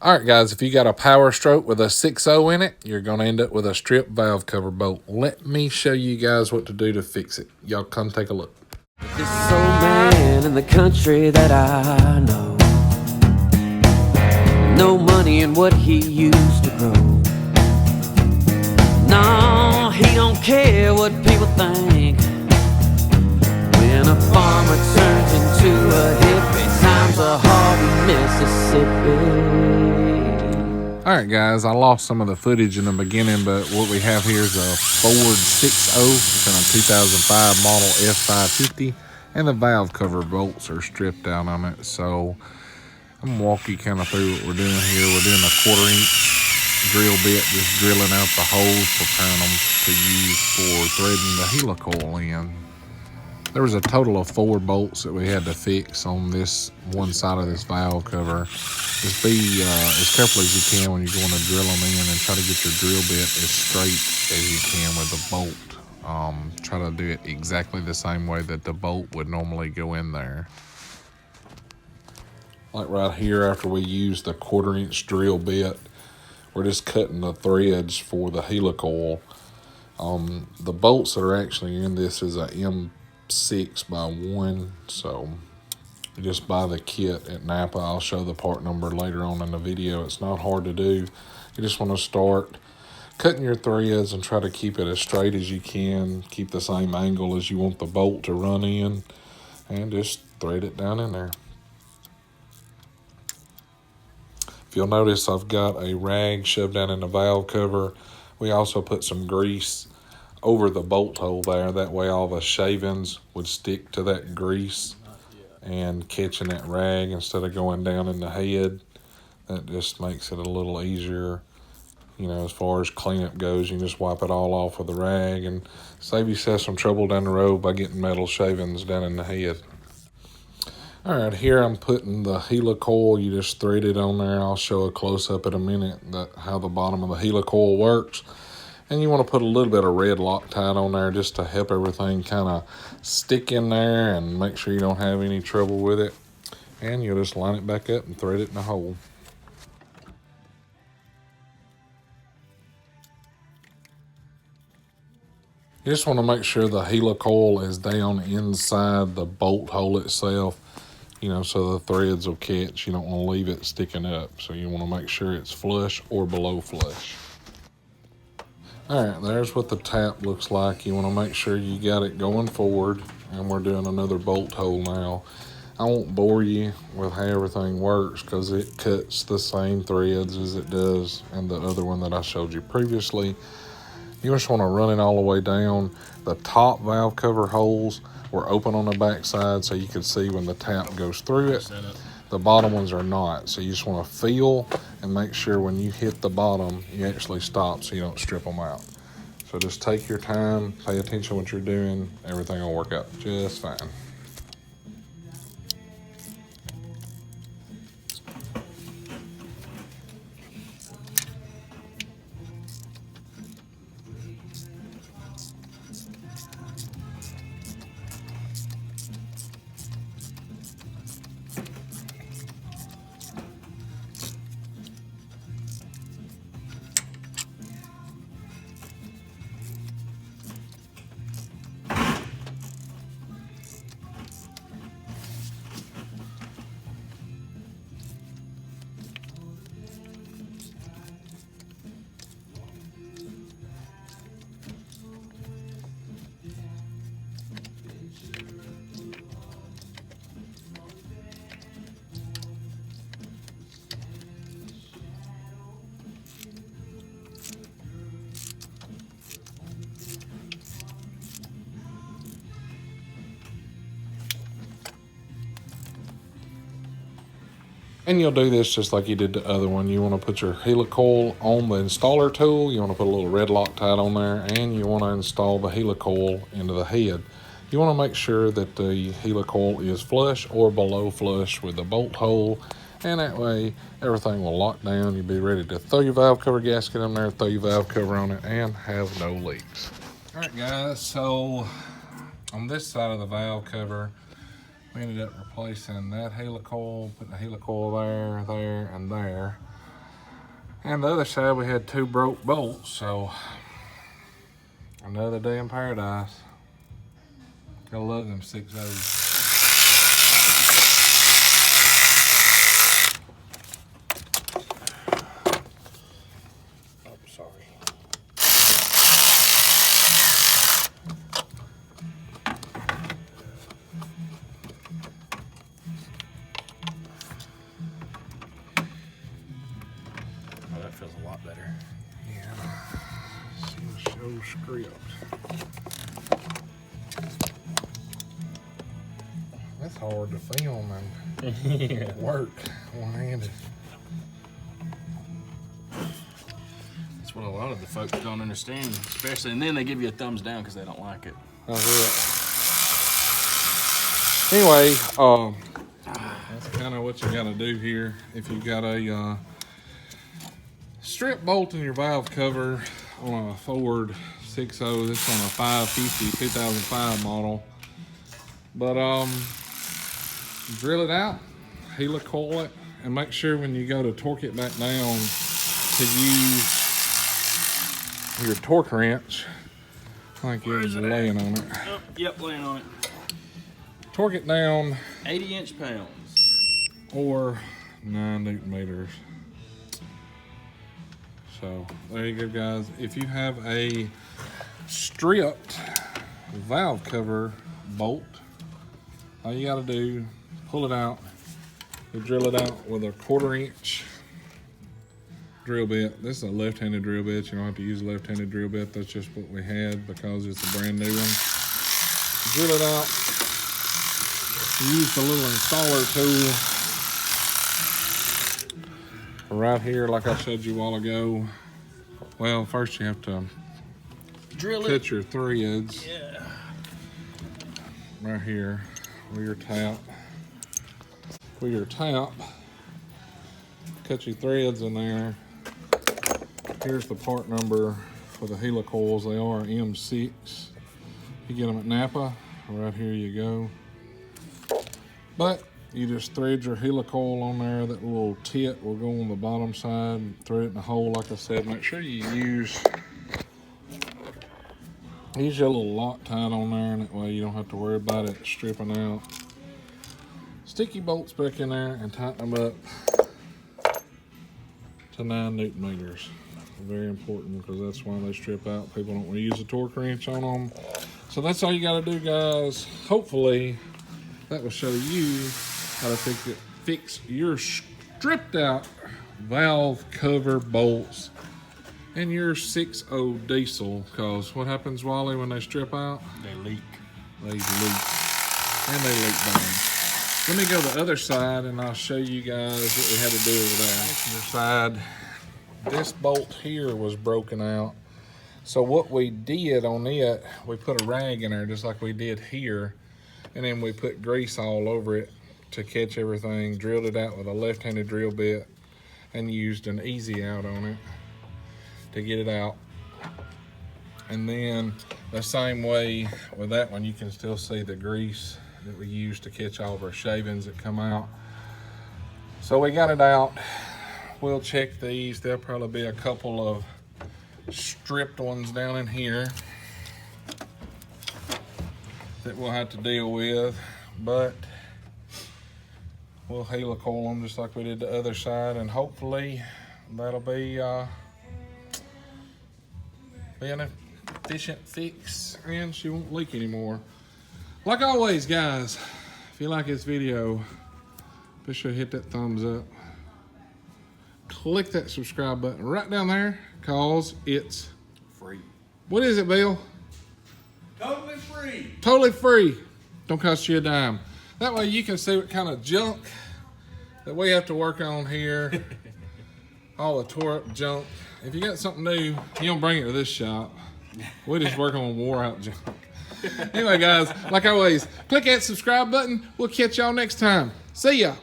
All right, guys, if you got a Powerstroke with a 6.0 in it, you're going to end up with a strip valve cover bolt. Let me show you guys what to do to fix it. Y'all come take a look. This old man in the country that I know, no money in what he used to grow. No, he don't care what people think. When a farmer turns into a hippie, times are hard in Mississippi. All right, guys, I lost some of the footage in the beginning, but what we have here is a Ford 6.0. It's in a 2005 model F550, and the valve cover bolts are stripped out on it. So I'm going to walk you kind of through what we're doing here. We're doing a 1/4-inch drill bit, just drilling out the holes, preparing them to use for threading the helicoil in. There was a total of 4 bolts that we had to fix on this one side of this valve cover. Just be as careful as you can when you're going to drill them in, and try to get your drill bit as straight as you can with the bolt. Try to do it exactly the same way that the bolt would normally go in there. Like right here, after we use the 1/4-inch drill bit, we're just cutting the threads for the helicoil. The bolts that are actually in this is a M6x1, so you just buy the kit at Napa. I'll show the part number later on in the video. It's not hard to do. You just want to start cutting your threads and try to keep it as straight as you can. Keep the same angle as you want the bolt to run in, and just thread it down in there. If you'll notice, I've got a rag shoved down in the valve cover. We also put some grease over the bolt hole there. That way all the shavings would stick to that grease and catching that rag instead of going down in the head. That just makes it a little easier, as far as cleanup goes. You can just wipe it all off with a rag and save yourself some trouble down the road by getting metal shavings down in the head. All right, here I'm putting the helicoil. You just thread it on there. I'll show a close-up in a minute how the bottom of the helicoil works. And you want to put a little bit of red Loctite on there just to help everything kind of stick in there and make sure you don't have any trouble with it. And you'll just line it back up and thread it in the hole. You just want to make sure the helicoil is down inside the bolt hole itself, so the threads will catch. You don't want to leave it sticking up. So you want to make sure it's flush or below flush. All right, there's what the tap looks like. You want to make sure you got it going forward, and we're doing another bolt hole now. I won't bore you with how everything works because it cuts the same threads as it does in the other one that I showed you previously. You just want to run it all the way down. The top valve cover holes were open on the back side so you can see when the tap goes through it. The bottom ones are not, so you just want to feel and make sure when you hit the bottom, you actually stop so you don't strip them out. So just take your time, pay attention to what you're doing, everything will work out just fine. And you'll do this just like you did the other one. You want to put your helicoil on the installer tool. You want to put a little red Loctite on there, and you want to install the helicoil into the head. You want to make sure that the helicoil is flush or below flush with the bolt hole, and that way everything will lock down. You'll be ready to throw your valve cover gasket in there, throw your valve cover on it, and have no leaks. All right, guys, so on this side of the valve cover, we ended up replacing that helicoil, putting a helicoil there, and there. And the other side, we had 2 broke bolts, so another day in paradise. Gotta love them 6.0s. Feels a lot better. Yeah. Show script. That's hard to film and work one-handed. That's what a lot of the folks don't understand, especially, and then they give you a thumbs down because they don't like it. That's it. Anyway, that's kind of what you got to do here. If you got a strip bolt in your valve cover on a Ford 6.0, this on a 550 2005 model. But drill it out, helicoil it, and make sure when you go to torque it back down to use your torque wrench. I think it's laying on it. Oh, yep, laying on it. Torque it down 80 inch-pounds. or 9 Newton meters. So there you go, guys. If you have a stripped valve cover bolt, all you got to do, pull it out, you drill it out with a 1/4 inch drill bit. This is a left-handed drill bit. You don't have to use a left-handed drill bit. That's just what we had because it's a brand new one. Drill it out. Use the little installer tool right here, like I showed you a while ago. Well, first you have to Drill cut it. your threads. Yeah. Right here with your tap. With your tap, cut your threads in there. Here's the part number for the helicoils. They are M6. You get them at Napa. Right here you go. But you just thread your helicoil on there. That little tit will go on the bottom side. Thread it in the hole, like I said. Make sure you use your little Loctite on there, and that way you don't have to worry about it stripping out. Stick your bolts back in there and tighten them up to 9 Newton meters. Very important, because that's why they strip out. People don't want to use a torque wrench on them. So that's all you got to do, guys. Hopefully that will show you how to fix your stripped out valve cover bolts in your 6.0 diesel. Because what happens, Wally, when they strip out? They leak. They leak. And they leak bad. Let me go to the other side and I'll show you guys what we had to do with that. Other side, this bolt here was broken out. So what we did on it, we put a rag in there just like we did here. And then we put grease all over it to catch everything. Drilled it out with a left-handed drill bit and used an easy out on it to get it out. And then the same way with that one, you can still see the grease that we used to catch all of our shavings that come out. So we got it out. We'll check these. There'll probably be a couple of stripped ones down in here that we'll have to deal with, but we'll helicoil them just like we did the other side, and hopefully that'll be an efficient fix and she won't leak anymore. Like always, guys, if you like this video, be sure to hit that thumbs up. Click that subscribe button right down there, cause it's Free. What is it, Bill? Totally free. Totally free. Don't cost you a dime. That way you can see what kind of junk that we have to work on here. All the tore up junk. If you got something new, you don't bring it to this shop. We just work on wore out junk. Anyway, guys, like always, click that subscribe button. We'll catch y'all next time. See ya.